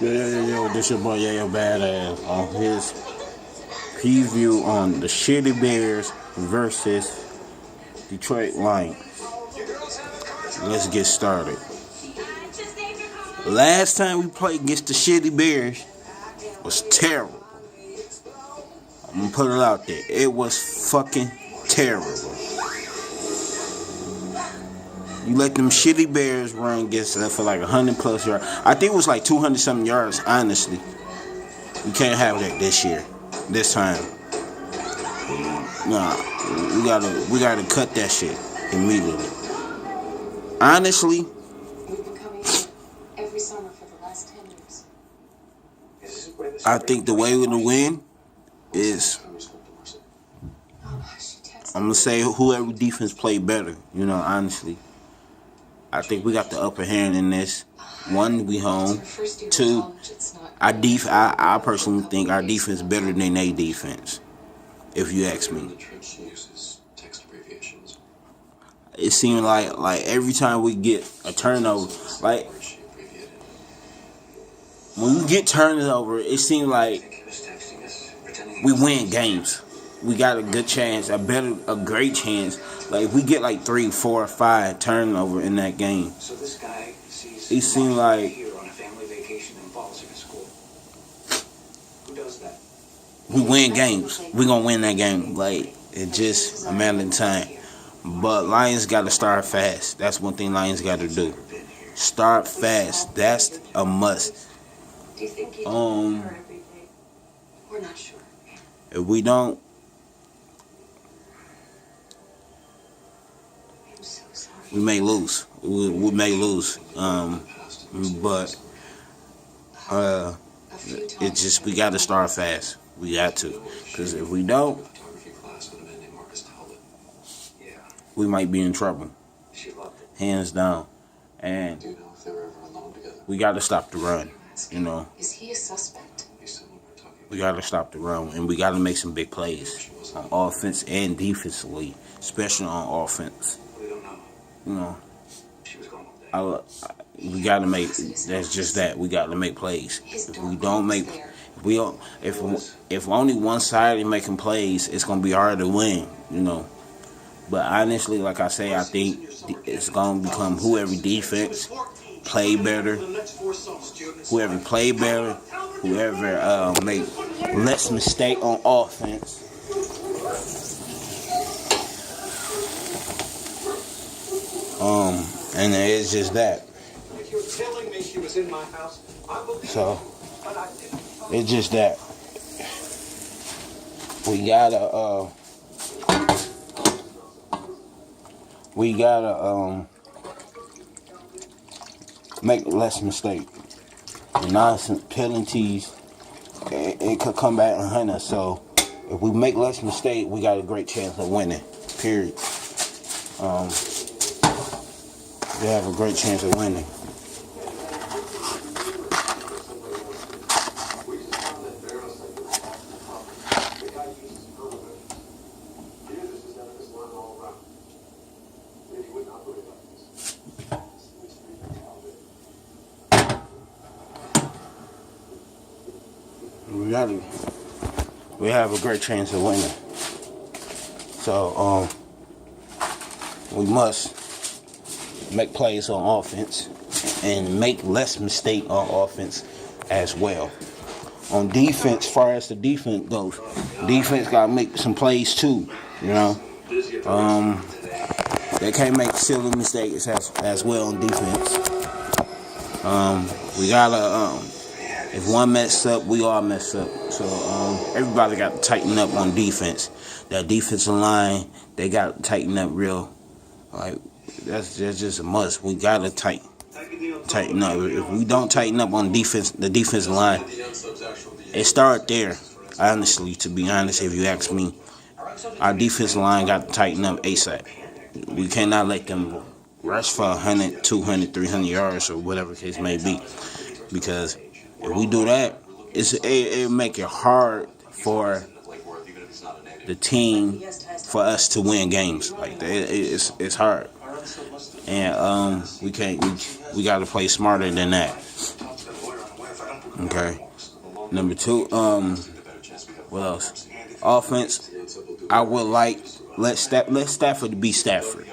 Yo, this your boy Yayo Badass on his preview on the Shitty Bears versus Detroit Lions. Let's get started. Last time we played against the Shitty Bears was terrible. I'm gonna put it out there. It was fucking terrible. You let them Shitty Bears run against us for like 100 plus yards. I think it was like 200 something yards, honestly. We can't have that this time. Nah, we gotta cut that shit immediately. Honestly, I think the way we're gonna win is I'm gonna say whoever defense played better. Honestly. I think we got the upper hand in this. One, we home. Two, I personally think our defense is better than their defense. If you ask me, it seemed like every time we get a turnover, like when we get turnover, it seems like we win games. We got a good chance, a great chance. Like if we get like 3, 4, 5 turnover in that game, it seemed like we win games. We gonna win that game. Like it's just a matter of time. But Lions got to start fast. That's one thing Lions got to do. Start fast. That's a must. If we don't. We may lose. We may lose. But it's just we got to start fast. We got to, because if we don't, we might be in trouble. Hands down. And we got to stop the run. Is he a suspect? We got to stop the run, and we got to make some big plays on offense and defensively, especially on offense. We gotta make. That's just that. We gotta make plays. If we don't make, if only one side is making plays, it's gonna be hard to win. But honestly, like I say, I think it's gonna become whoever defense play better, whoever play better, whoever make less mistake on offense. And it's just that. So it's just that we gotta make less mistake. Nonsense penalties, it could come back and hunt us. So if we make less mistake, we got a great chance of winning. Period. We have a great chance of winning. We have a great chance of winning. So we must make plays on offense and make less mistake on offense as well. On defense, far as the defense goes, defense gotta make some plays too. They can't make silly mistakes as well on defense. We gotta if one mess up, we all mess up. So everybody got to tighten up on defense. That defensive line, they got to tighten up real. Like that's just a must. We gotta tighten up. If we don't tighten up on defense, the defensive line, it start there. Honestly, to be honest, if you ask me, our defensive line got to tighten up ASAP. We cannot let them rush for 100, 200, 300 yards or whatever the case may be, because if we do that, it'll make it hard for the team for us to win games. Like that, it's hard, and we got to play smarter than that. Okay. Number two, what else? Offense. I would like let Stafford be Stafford.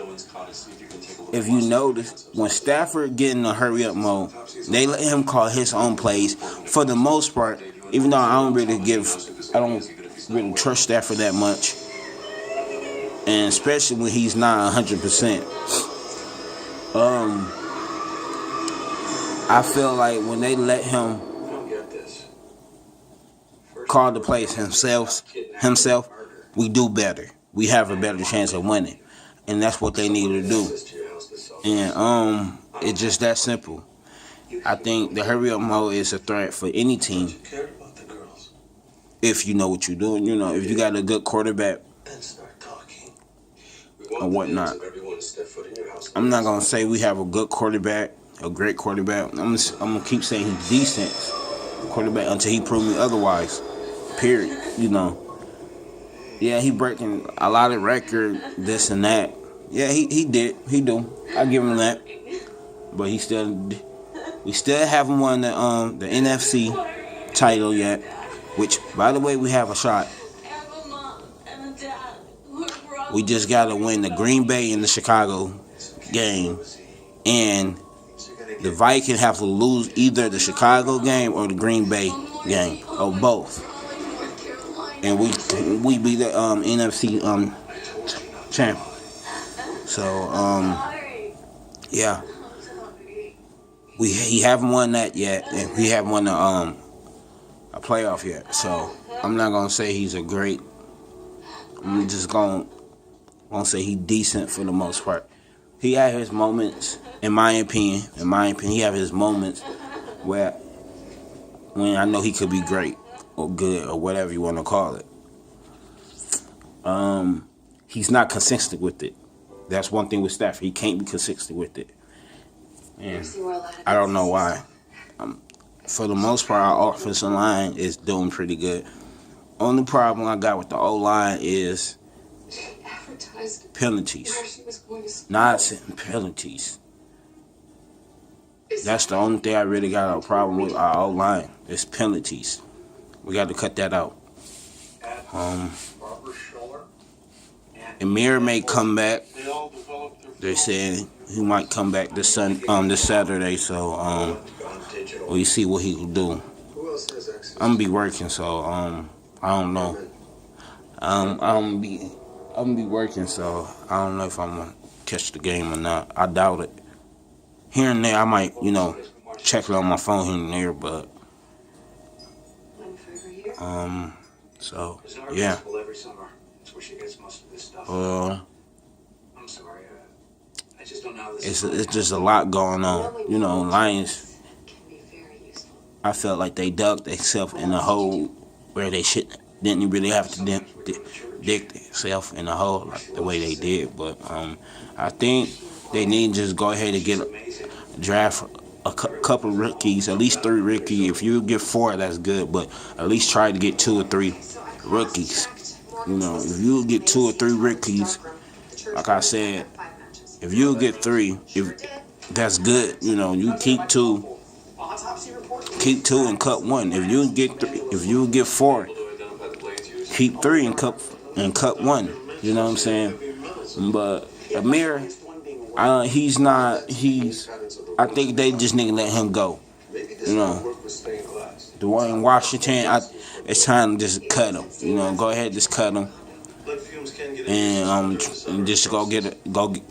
If you notice, when Stafford get in a hurry up mode, they let him call his own plays for the most part. Even though I don't really trust Stafford that much, and especially when he's not 100%. I feel like when they let him call the plays himself, we do better. We have a better chance of winning, and that's what they need to do. And it's just that simple. I think the hurry up mode is a threat for any team. If you know what you're doing, if you got a good quarterback or whatnot. I'm not gonna say we have a good quarterback, a great quarterback. I'm gonna keep saying he's decent quarterback until he proves me otherwise. Period. Yeah, he breaking a lot of records, this and that. Yeah, he did. He do. I give him that. But we still haven't won the NFC title yet. Which, by the way, we have a shot. We just gotta win the Green Bay and the Chicago game, and the Vikings have to lose either the Chicago game or the Green Bay game, or both. And we be the NFC champ. So yeah, he haven't won that yet, and we haven't won a playoff yet. So I'm not gonna say he's a great. I'm just gonna say he's decent for the most part. He had his moments, in my opinion, he had his moments when I know he could be great or good or whatever you want to call it. He's not consistent with it. That's one thing with Stafford. He can't be consistent with it. And I don't know why. For the most part, our offensive line is doing pretty good. Only problem I got with the O-line is penalties. Not penalties. That's the only thing I really got a problem with our O-line. Is penalties. We got to cut that out. Amir may come back. They're saying he might come back this Saturday. So we see what he will do. I'm gonna be working, so I don't know. I'm gonna be working, so I don't know if I'm gonna catch the game or not. I doubt it. Here and there, I might, check it on my phone here and there, but so yeah. It's just a lot going on. Lions. I felt like they dug themselves in a hole where they didn't really have to dig themselves in a hole like the way they did. But I think they need to just go ahead and draft a couple rookies, at least 3 rookies. If you get 4, that's good. But at least try to get 2 or 3 rookies. If you get 2 or 3 rookies, like I said, if you get 3, that's good. You keep 2. Keep 2 and cut 1. If you get 4, keep 3 and cut 1. You know what I'm saying? But Amir, he's not. I think they just need to let him go. Dwayne Washington, it's time to just cut him. Go ahead, just cut him, and just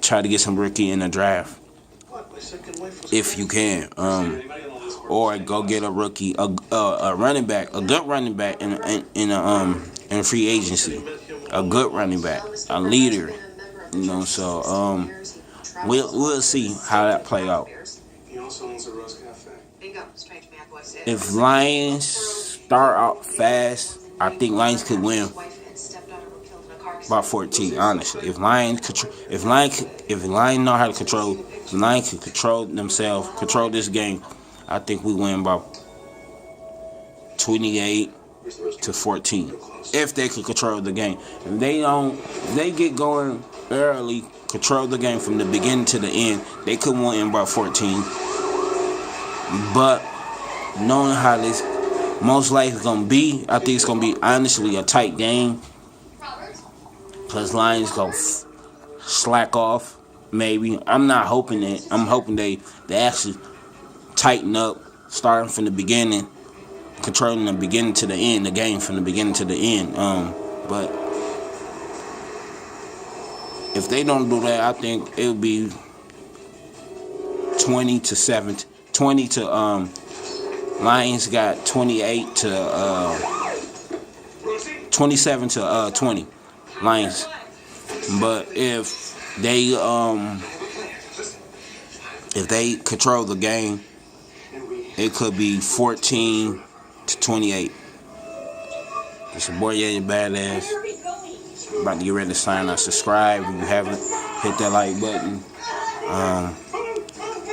try to get some rookie in the draft if you can. Or go get a rookie, a running back, a good running back in free agency, a good running back, a leader. So we'll see how that play out. If Lions start out fast, I think Lions could win about 14. Honestly, if Lions know how to control, if Lions can control themselves, control this game, I think we win about 28 to 14. If they can control the game. If they don't, they get going early, control the game from the beginning to the end, they could win about 14. But knowing how this most likely gonna be, I think it's gonna be honestly a tight game. Cause Lions gonna slack off. Maybe I'm not hoping that. I'm hoping they actually tighten up, starting from the beginning, controlling the beginning to the end, the game from the beginning to the end. But if they don't do that, I think it'll be 20-7, 20 to Lions got 28 to 27 to 20 Lions. But if they control the game, it could be 14-28. It's your boy, yeah, badass. About to get ready to sign up. Subscribe if you haven't. Hit that like button.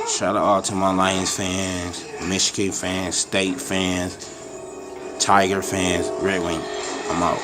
Shout out to my Lions fans, Michigan fans, State fans, Tiger fans, Red Wing. I'm out.